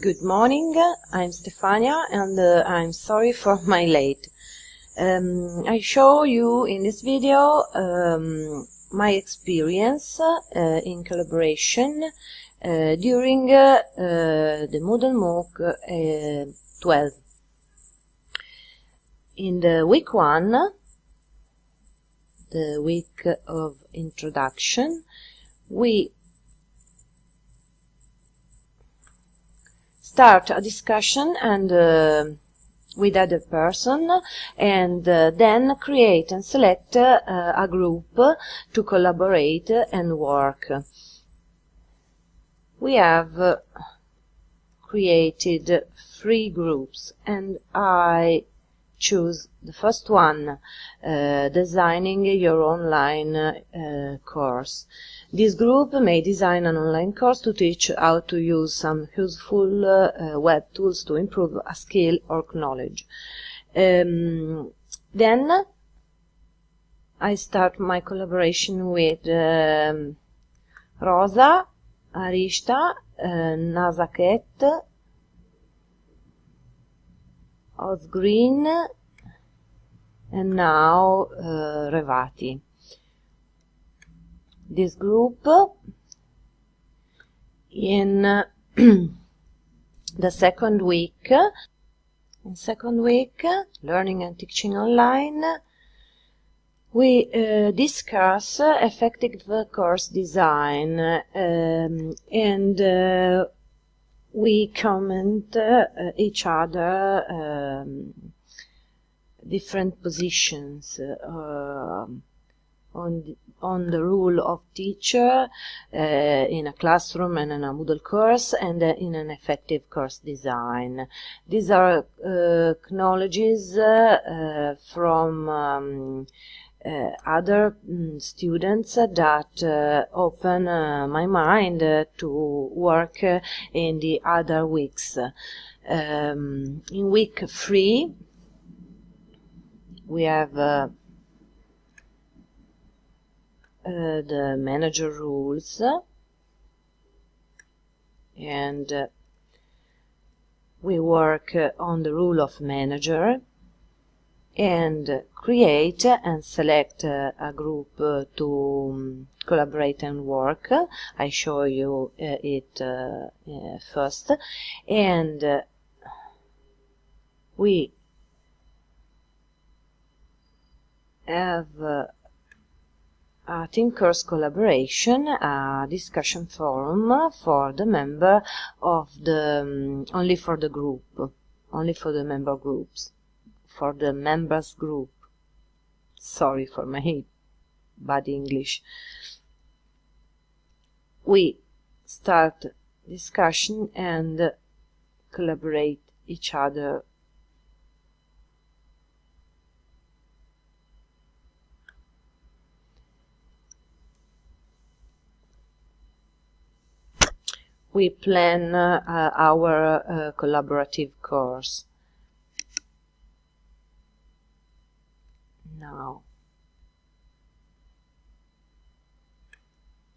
Good morning, I'm Stefania and I'm sorry for my late. I show you in this video my experience in collaboration during the Moodle MOOC 12. In the week 1, the week of introduction, we start a discussion and with other person, and then create and select a group to collaborate and work. We have created 3 groups, and I choose the first one, designing your online course. This group may design an online course to teach how to use some useful web tools to improve a skill or knowledge. Then I start my collaboration with Rosa, Arishta, Nazaket, Osgreen, and now Revati. This group in the second week, learning and teaching online, we discuss effective course design and we comment each other different positions on the role of teacher in a classroom and in a Moodle course, and in an effective course design. These are knowledges from other students that open my mind to work in the other weeks. In week 3 we have the manager rules, and we work on the rule of manager and create and select a group to collaborate and work. I show you it first, and we have a team course collaboration, a discussion forum for the member of the only for the member groups, for the members group. Sorry for my bad English. We start discussion and collaborate each other. We plan our collaborative course. Now,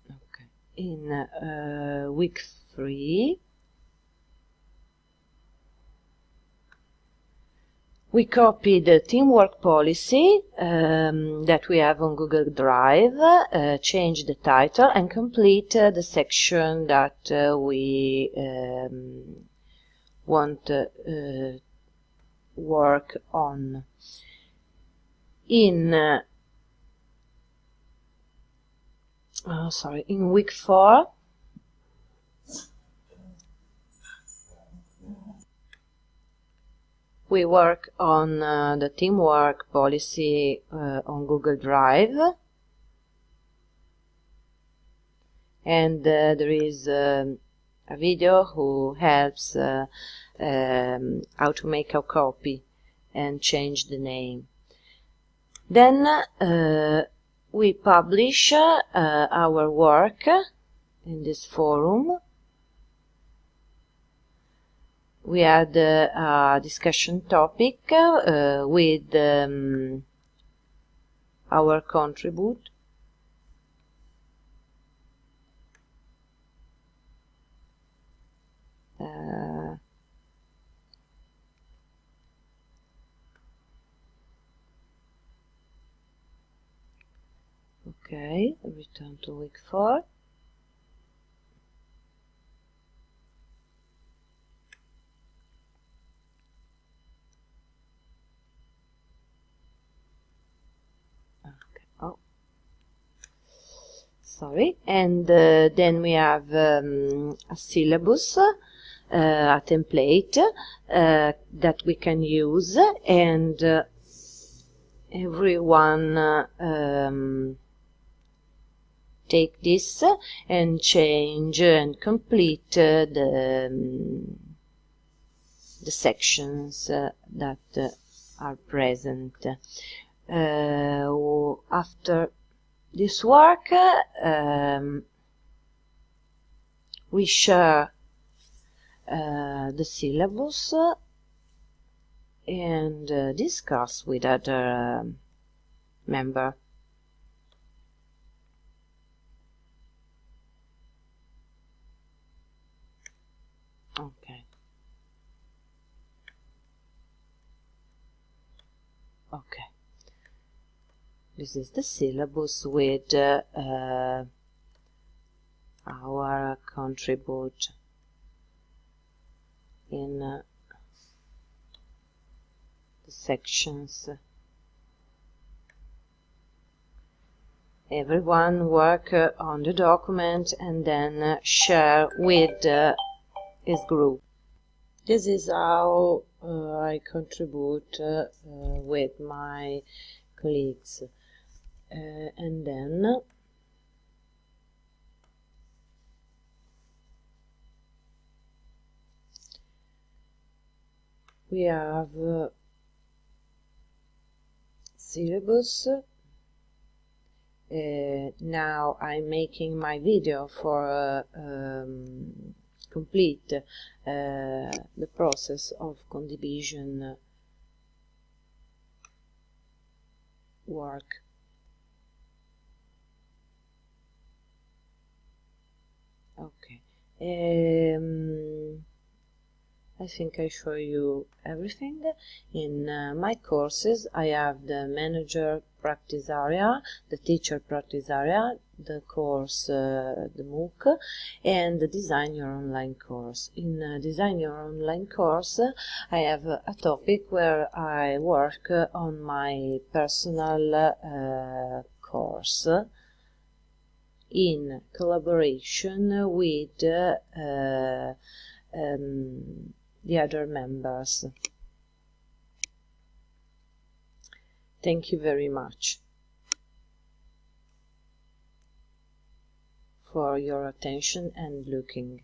okay. In week 3, we copy the teamwork policy that we have on Google Drive, change the title, and complete the section that we want to work on. In week 4, we work on the teamwork policy on Google Drive, and there is a video who helps how to make a copy and change the name. Then we publish our work in this forum. We had a discussion topic with our contribute. Okay, return to week 4. Okay. Oh, sorry. And then we have a syllabus, a template that we can use, and everyone take this and change and complete the sections that are present. After this work, we share the syllabus and discuss with other member. Okay. Okay. This is the syllabus with our contribute in the sections. Everyone work on the document and then share with his group. This is how I contribute with my colleagues. And then we have syllabus. Now I'm making my video for complete the process of condivision work. Okay. I think I show you everything. In my courses I have the manager practice area, the teacher practice area, the course, the MOOC, and the design your online course. In design your online course I have a topic where I work on my personal course in collaboration with the other members. Thank you very much for your attention and looking.